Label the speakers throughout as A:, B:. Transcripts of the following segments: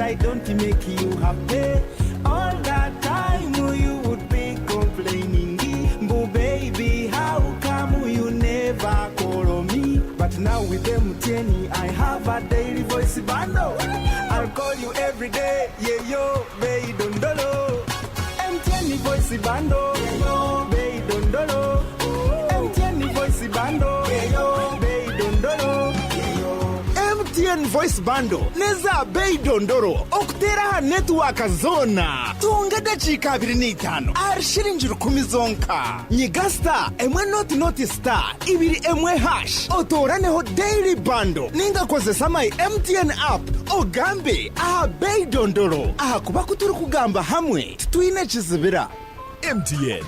A: I don't make you happy. All that time you would be complaining. But baby, how come you never call me? But now with MTN, I have a daily voice bundle. I'll call you every day, yeah yo, baby dondolo. MTN voice bundle, yeah yo, baby dondolo. MTN voice bundle, yeah yo, baby dondolo. MTN voice bundle neza bei dondoro okutera network zona tunga dakika 25 arshirinjira 10 zonka nyigasta emwe not star ibiri emwe hash otoraneho daily bundle ninga kozesa my MTN app ogambe bei dondoro kuba kuturi kugamba hamwe twine kizibira MTN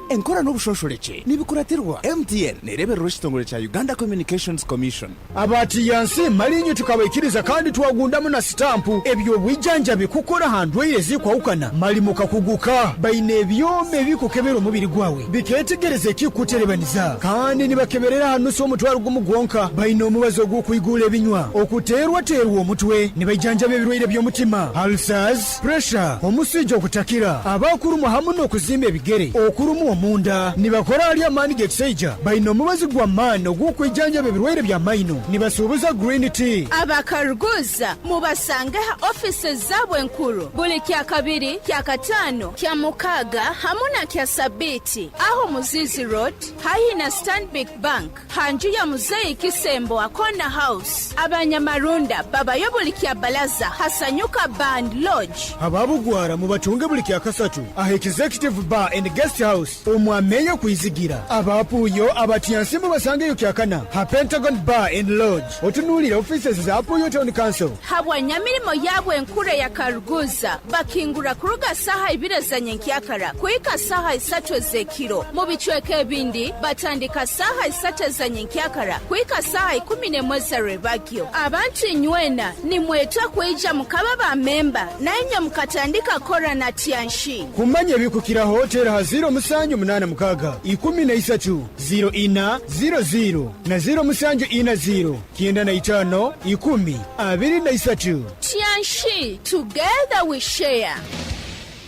A: enkora n'obushosholeke nibikuratirwa MTN nereberero kitongole kya Uganda Communications Commission.
B: Abati yansi malinyo tukabikiriza kandi twagundamu na stampu ebyo bwijanja bikukora handwe yezikwawukana malimuka kuguka bayine byome bikukebera omubiri gwawe biketegereze kikuterebaniza kandi nibakeberera hanu so mutwaro gumugonka bayine omubazo gw'okuyigula ebinywa okuterwa omutwe nibajanja bebirwire by'omutima ulcers pressure omusijo okutakira abakuru muhamu n'okuzimba ebigere okurumu munda nibakora ali amani getseja bayino mubazi gwa mano gw'okwijanja bebirwire bya maino nibasubuza green tea
C: abakaruguza mubasanga offices zabwe nkuru buli kya kabiri kya katano kya mukaga hamuna kya sabiti aho Muzizi Road hayi na Stanbic Bank hanju ya Muzeyi Kisembo Akona House abanyamarunda babayo buli kya balaza hasanyuka band lodge
B: ababugwara mubatunge buli kya kasatu executive bar and guest house omwamenyo kuizigira abapuyo abatiyansi mubasangeyo kyakana Pentagon bar and lodge otunulira offices za Apuyo Town Council
C: habwa nyamirimo yabwe nkure ya karuguza bakingura kuruga saha ibirezanye nkyakara kuika saha isatu zekiro mu bichweke ebindi batandika saha isatu ezanye nkyakara kuika saha 11 bagyo abantu nywena ni mwetwa kweja mukaba ba memba nanye mukatandika kora na tianshi
B: kumanya bikukira hotel haziro musanju munana mukaga 13 0400 na 0 musanju ina 0 kienda na 5 10 23
C: tianshi together we share.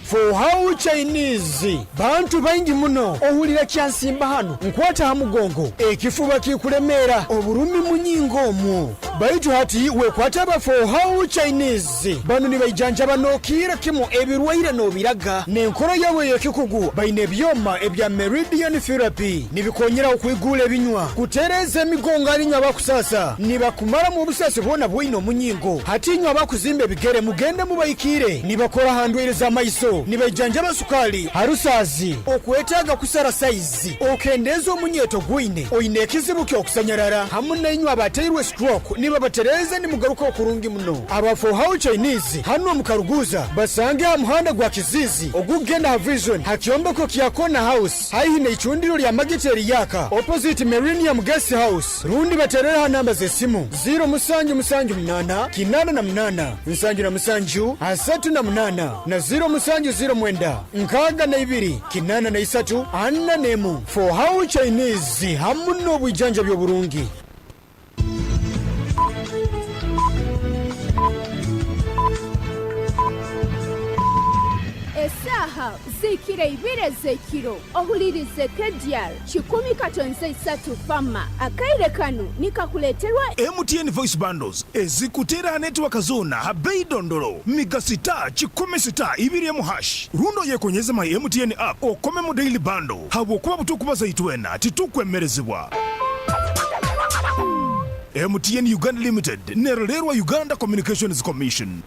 B: For how Chinese bantu baingi muno ohulira kyansimba hano nkwata hamugongo ekifuba kikulemera oburumi munyingo mu baitu hati wekwata ba for how Chinese bano ni bayijanja banokira kimu ebirwaire no biraga nenkoro yawe yakikugu baine byoma ebya meridian therapy nibikonyera okwigula ebinywa kutereza emigongo ali nyaba kusasa nibakumara mu busase bona bwino munyingo hati nywa bakuzimbe bigere mugende mubayikire nibakora handwiriza maiso nibajanja basukali harusazi okwetaga kusara size okendeza omunyeto gwine oyine kizibu kyokusanyarara hamuna inywa abateirwe stroke niba batereza ni mugaruka okurungi muno abafo how Chinese hano mukaruguza basange muhanda gwa kizizi ogugenda ha vision hakiomba ko kyakona house haihine ichundiro lya magiteri yaka opposite Millennium Guest House rundi baterera namba zesimu 0 musanju musanju 8 kinana na 8 musanju na musanju asatu na 8 na 0 musanju 0 mwenda nkaga na 2 kinana na 3 anna nemu for how Chinese hamuno bwijanja byo burungi.
C: Esaha zikire ibire zekiro ohulirize Kdr 10.3 fama akaire kanu nikakuleterwa
D: MTN voice bundles ezikutera network zona bei dondoro migasita 10 ibiri mu hash rundo yekonyeza my MTN app okome mu daily bundle habo kuba butukubaza itwena titukwemerezebwa. MTN Uganda Limited nererwa Uganda Communications Commission.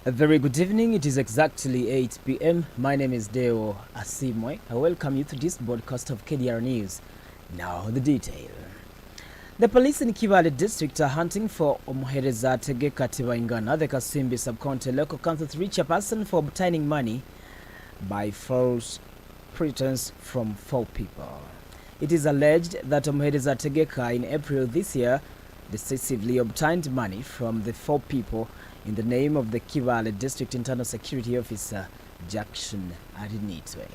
E: A very good evening. It is exactly 8 p.m. My name is Deo Asiimwe. I welcome you to this broadcast of KDR News. Now the detail. The police in Kibale district are hunting for Omuhereza Tegeka Tibaingana, the Kasimbi Sub-County Local Council 3 chairperson, for obtaining money by false pretense from 4 people. It is alleged that Omuhereza Tegeka in April this year decisively obtained money from the 4 people in the name of the Kibale District Internal Security Officer Jackson Arinitwe.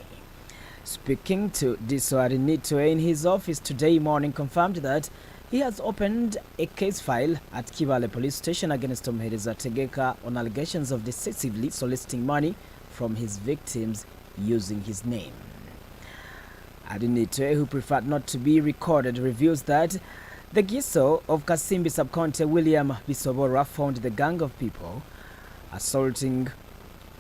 E: Speaking to Deo Asiimwe in his office today morning, confirmed that he has opened a case file at Kibale Police Station against Omuhereza Tegeka on allegations of decisively soliciting money from his victims using his name. Arinitwe, who preferred not to be recorded, reveals that the Giso of Kasimbi Subcounty, William Bisobora, found the gang of people assaulting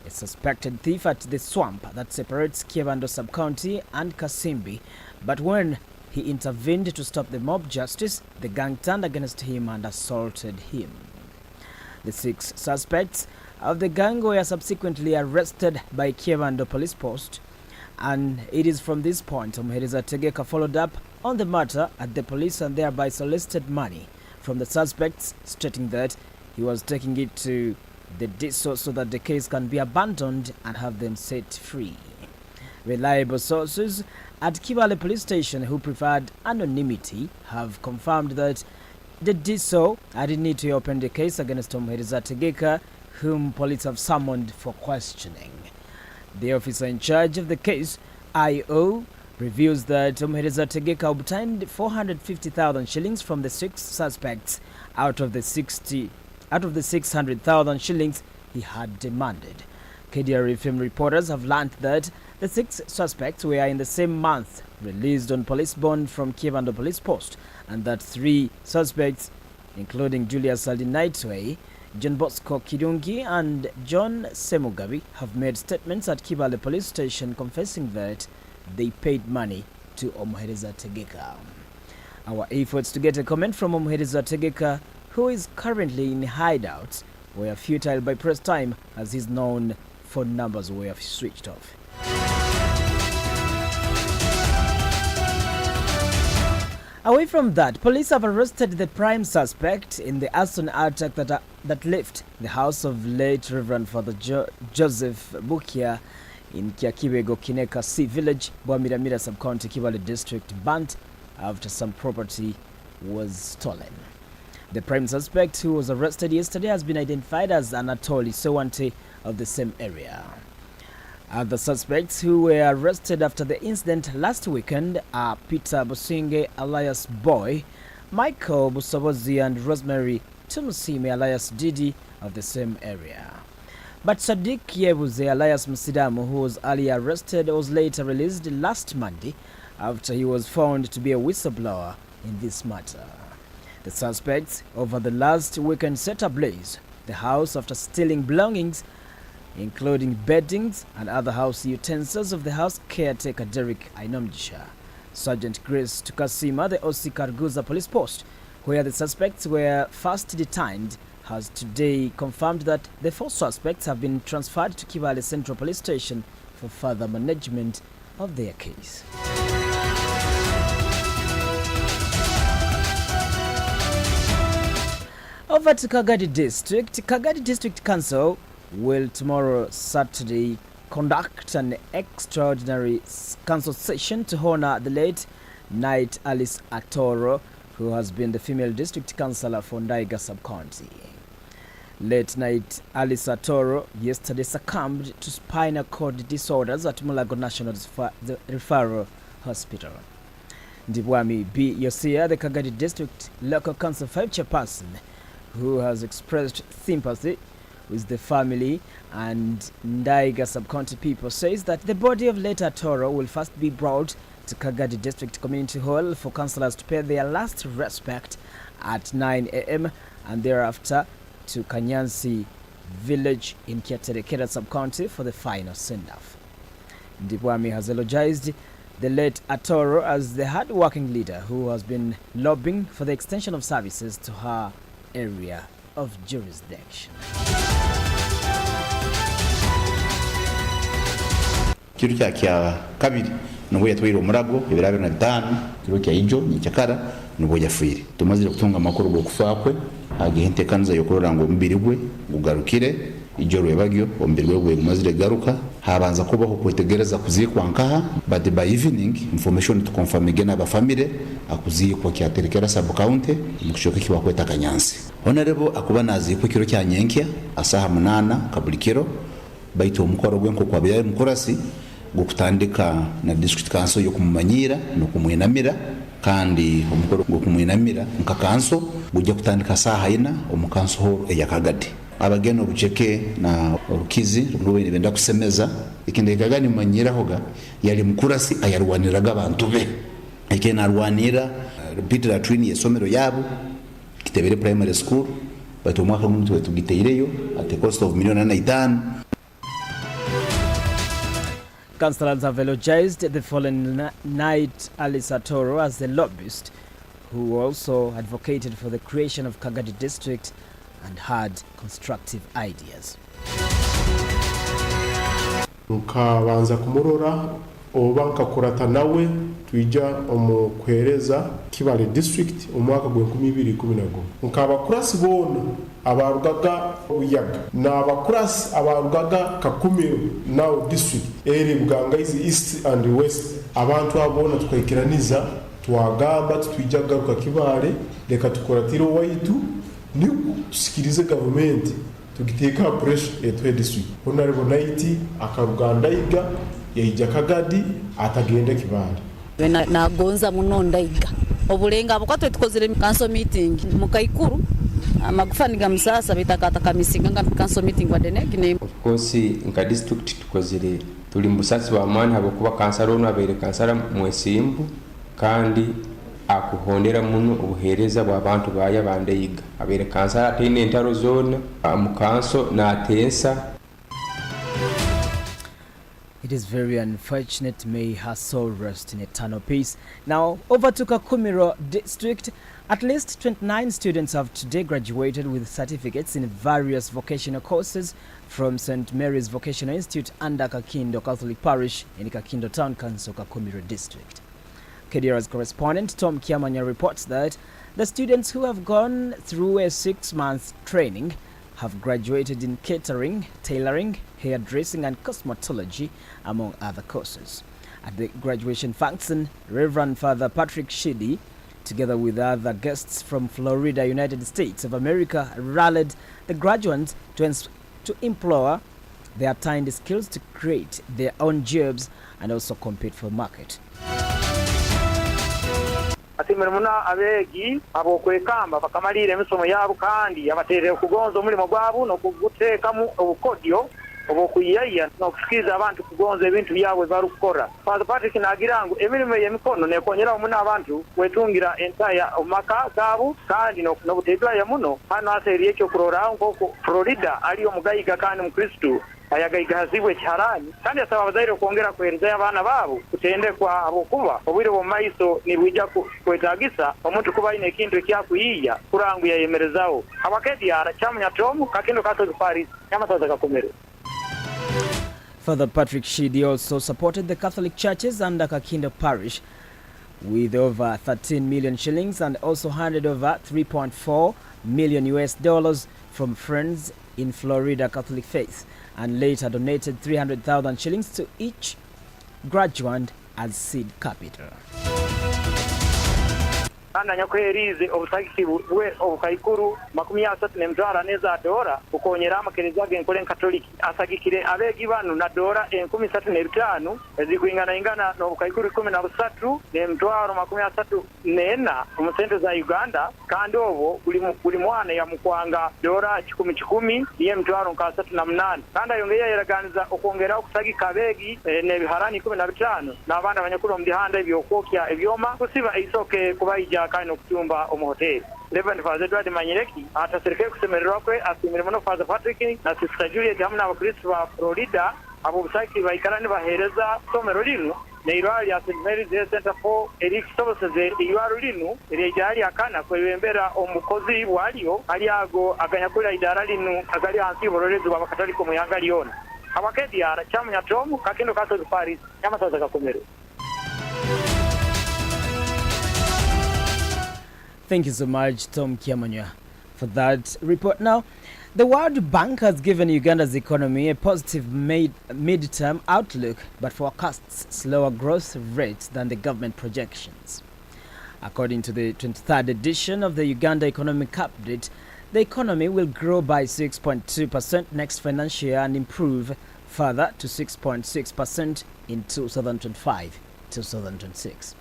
E: a suspected thief at the swamp that separates Kiabando Subcounty and Kasimbi, but when he intervened to stop the mob justice, the gang turned against him and assaulted him. The 6 suspects of the gang were subsequently arrested by Kiabando Police Post, and it is from this point Omuhereza Tegeka followed up on the matter at the police and thereby solicited money from the suspects, stating that he was taking it to the DSO so that the case can be abandoned and have them set free. Reliable sources at Kibale Police Station, who preferred anonymity, have confirmed that the DSO Arinitwe opened a case against Omuhereza Tegeka, whom police have summoned for questioning. The officer in charge of the case, I.O., reveals that Omuhereza Tegeka obtained 450,000 shillings from the 6 suspects out of the 600,000 shillings he had demanded. Kdr FM reporters have learned that the 6 suspects were in the same month released on police bond from Kiabando Police Post, and that 3 suspects, including Julius Aldinaitwe, John Bosco Kidungi and John Semugabi, have made statements at Kibale Police Station confessing that they paid money to Omuhereza Tegeka. Our efforts to get a comment from Omuhereza Tegeka, who is currently in hideouts, were futile by press time, as his known phone numbers were switched off. Away from that, police have arrested the prime suspect in the arson attack that left the house of late Reverend Father Joseph Bukia in Kiakibego Kineka C village, Bwamiramira Subcounty, Kibale District, burnt after some property was stolen. The prime suspect, who was arrested yesterday, has been identified as Anatoli Sewante of the same area. Other suspects who were arrested after the incident last weekend are Peter Bosinge alias Boy, Michael Busobozi and Rosemary Tumusime alias Didi of the same area. But Sadiq Yebuze alias Msidamu, who was earlier arrested, was later released last Monday after he was found to be a whistleblower in this matter. The suspects over the last weekend set ablaze the house after stealing belongings, including beddings and other house utensils of the house caretaker Derek Ainomjisha. Sergeant Grace Tukasima, the OC Karguza Police Post, where the suspects were first detained, has today confirmed that the 4 suspects have been transferred to Kibale Central Police Station for further management of their case. Over to Kagadi District. Kagadi District Council will tomorrow, Saturday, conduct an extraordinary council session to honor the late Knight Alice Atoro, who has been the female district councillor for Ndaiga Sub-County. Late Knight Alice Atoro yesterday succumbed to spinal cord disorders at Mulago National Referral Hospital. Ndibwami B. Yosia, the Kagadi District Local Council 5 chairperson, who has expressed sympathy with the family and Ndaiga Sub-County people, says that the body of late Atoro will first be brought to Kagadi District Community Hall for councillors to pay their last respect at 9 a.m. and thereafter to Kanyansi village in Kiaterekera Sub-County for the final send-off. Ndibwami has eulogized the late Atoro as the hard-working leader who has been lobbying for the extension of services to her area of jurisdiction.
F: Kiru kya kabiri nubo yatwira omurago ebirabyo na 5 kiru kya ijo ni cyakara nubo yafire tumazire kutunga makuru go kufakwe agihente kanza yokorora ngo mbiri gwe gugarukire ijoro bagyo ombirwe gwe mazire garuka habanza kubaho kwetegereza kuzikwa nkaha but by evening information to confirm again aba family akuzikwa kyaterekera sub county mukushoka kiwa kweta Kanyansi honorable akuba nazikwa kiro kya nyenkya asaha 8 kabulikiro baito omukoro gwenko kwa bya mukorasi gukutandika na district council yo kumumanyira no kumwinamira kandi omukoro gwo kumwinamira nkakanso gujya kutandika saha ina omukanso horo eyakagadi abageno bucheke na orukizi ruwe benda kusemeza ikinde kagani manyira hoga yali mukurasi ayarwaniraga abantu be ikena arwanira repeated atwini yesomero yabo kitebere primary school bato mwaka muntu wetu giteireyo at the cost of $1,500,000.
E: Councillors have eulogized the fallen Knight Alisa Toro as a lobbyist who also advocated for the creation of Kagadi district and had constructive ideas.
G: Nkabanza kumurora oba nkakurata nawe twija omukwereza Kibale district omwaka gwe 2012 nkabakurasi bona abarugaga uyaga n'abakurasi abarugaga Kakumiro now district eri buganga izi east and west abantu abona twekiraniza twagamba twija garuka Kibale leka tukoratira waitu ni tusikirize government tugiteka pressure etwe district honorable Naiti akaruganda iga yaija Kagadi atagende Kibale
H: nagonza muno ndaiga obulenga abakatwe tukozire council meeting mukaikuru amagufaniga musasa bitakataka misinga nga council meeting wadenegine
I: of course nka district tukozire tuli mbusasi wa mani habo kuba kansala ono abere kansala mwesimbu kandi akuhondera muno obuhereza bw'abantu baya bandeyiga abere kansala atine entaro zone mukanso na atensa.
E: It is very unfortunate. May her soul rest in eternal peace. Now, over to Kakumiro district. At least 29 students have today graduated with certificates in various vocational courses from St. Mary's Vocational Institute under Kakindo Catholic Parish in Kakindo Town Council, Kakumiro district. Kdr's correspondent Tom Kiamanya reports that the students who have gone through a 6-month training have graduated in catering, tailoring, hairdressing and cosmetology, among other courses. At the graduation function, Reverend Father Patrick Shidi, together with other guests from Florida, United States of America, rallied the graduates to employ their attained skills to create their own jobs and also compete for market.
J: Atimurumuna abegi abo kwekamba bakamalire emisomo yabo kandi abaterere kugonza omulimo gwabo no kugutekamu obukodyo obokuyaya no kusikiza abantu kugonza ebintu byabwe barukora. Father Patrick nagirango emirimo y'emikono nekonyera omuna abantu wetungira entaya omaka gabo kandi no butegwa ya muno hano aseri ekyo kurora nkoko Florida ali omugayiga kandi mu Kristo ayagayiga hazibwe cyarani kandi asaba abazaire kwongera kwereza abana babo kutendekwa abokuba obwire bo maiso ni bwijja kwetagisa omuntu kuba ine kintu kyakuyiya kurangu yayemerezaho abakediara chamnya tomu Kakindo Catholic Parish yamataza Kakumiro.
E: Father Patrick Shidi also supported the Catholic churches under Kakindo Parish with over 13 million shillings and also handed over $3.4 million from friends in Florida Catholic faith, and later donated 300,000 shillings to each graduate as seed capital.
J: Anda nyakwerize obusakisi bwe obukaikuru 37 neza dora ukonyera amakerezage enkole Katoliki asagikire abegi banu na dora 35 ezikuingana ingana no bukaikuru 13 n'emitwaro 34 mu sente za Uganda kandi obo buli mwana ya mukwanga dora 10 ye mitwaro 38 kandi ayongeye yeraganiza okongera okusagika abegi n'ebiharani 15 n'abandi abanyakuru mu bihanda ebyokokya ebyoma kusiba isoke kubayija kandi okutumba omuhoteli. Reverend Father Edward Manyireki ataserikali kusemererwa kwe asimire muno Father Patrick na Sister Juliet hamwe n'abakristo ba Florida abo busaki bayikarani bahereza somero lino ne irwali ya St. Mary's Center for Eric Services irwali lino erejali akana kwebembera omukozi waliyo aliago aganyakula idara lino agali ansi bororezi wa Katoliko mu yanga liona abakediara chamnya tomu Kakindo Catholic Parish yamataza Kakumiro.
E: Thank you so much, Tom Kiamanya, for that report. Now, The World Bank has given Uganda's economy a positive mid-term outlook, but forecasts slower growth rates than the government projections. According to the 23rd edition of the Uganda Economic Update, the economy will grow by 6.2% next financial year and improve further to 6.6% in 2025-2026.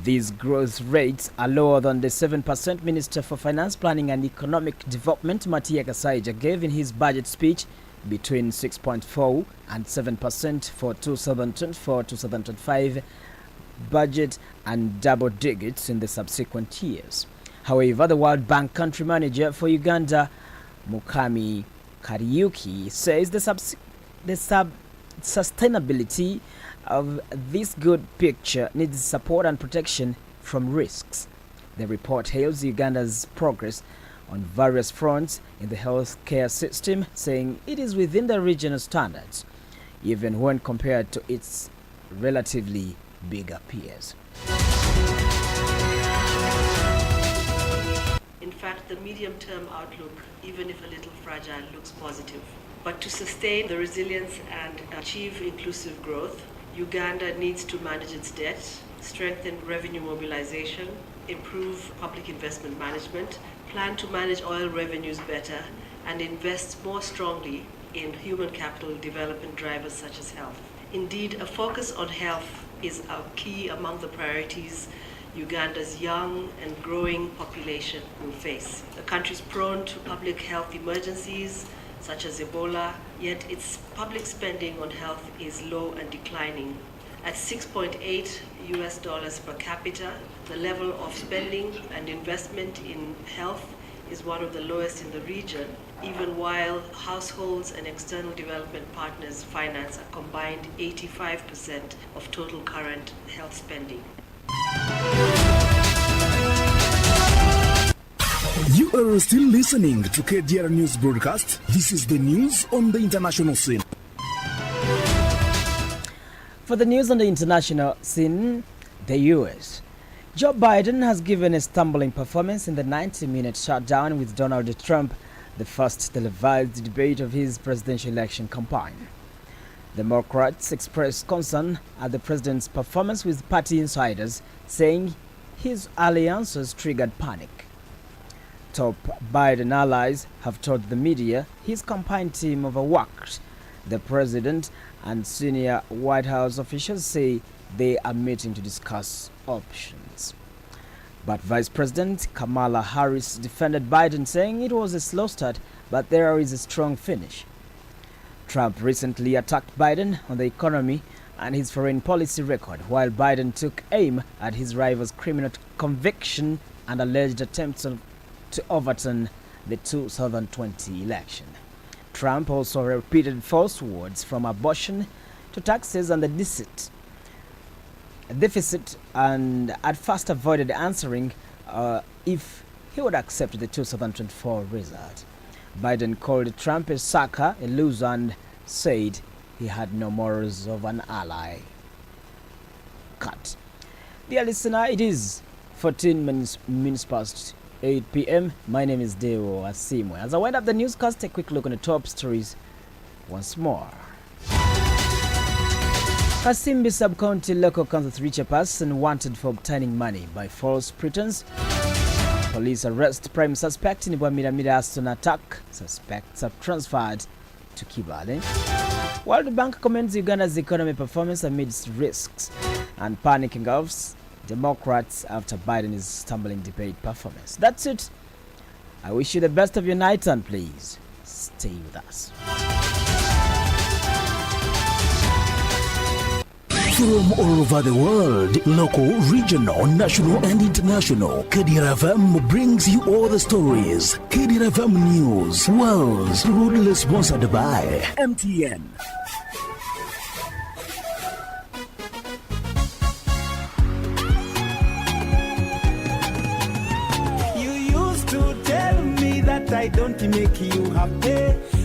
E: These growth rates are lower than the 7% Minister for Finance, Planning and Economic Development, Matia Kasaija, gave in his budget speech, between 6.4 and 7% for 2024-2025 budget and double digits in the subsequent years. However, the World Bank country manager for Uganda, Mukami Kariuki, says the sustainability of this good picture needs support and protection from risks. The report hails Uganda's progress on various fronts in the healthcare system, saying it is within the regional standards, even when compared to its relatively bigger peers.
K: In fact, the medium-term outlook, even if a little fragile, looks positive. But to sustain the resilience and achieve inclusive growth, Uganda needs to manage its debt, strengthen revenue mobilization, improve public investment management, plan to manage oil revenues better, and invest more strongly in human capital development drivers such as health. Indeed, a focus on health is a key among the priorities Uganda's young and growing population will face. The country is prone to public health emergencies such as Ebola, yet its public spending on health is low and declining. At $6.8 per capita, the level of spending and investment in health is one of the lowest in the region, even while households and external development partners finance a combined 85% of total current health spending.
D: You are still listening to KDR News Broadcast. This is the news on the international scene.
E: For the news on the international scene, the US. Joe Biden has given a stumbling performance in the 90-minute showdown with Donald Trump, the first televised debate of his presidential election campaign. Democrats expressed concern at the president's performance, with party insiders saying his early answers triggered panic. Top Biden allies have told the media his campaign team overworked the president, and senior White House officials say they are meeting to discuss options. But Vice President Kamala Harris defended Biden, saying it was a slow start, but there is a strong finish. Trump recently attacked Biden on the economy and his foreign policy record, while Biden took aim at his rival's criminal conviction and alleged attempts to overturn the 2020 election. Trump also repeated false words from abortion to taxes and the deficit, and at first avoided answering if he would accept the 2024 result. Biden called Trump a sucker, a loser, and said he had no morals of an ally. Cut. Dear listener, it is 14 minutes past 8 p.m. My name is Deo Asiimwe. As I wind up the newscast, a quick look on the top stories once more. Kasimbi Sub-County Local Council 3 chairperson wanted for obtaining money by false pretense. Police arrest prime suspect in Bwamiramira Aston attack. Suspects are transferred to Kibale. World Bank commends Uganda's economy performance amidst risks, and panic engulfs Democrats after Biden's stumbling debate performance. That's it. I wish you the best of your night, and please stay with us.
D: From all over the world, local, regional, national and international, Kdr FM brings you all the stories. Kdr FM News, world's proudly sponsored by MTN.
A: You used to tell me that I don't make you happy.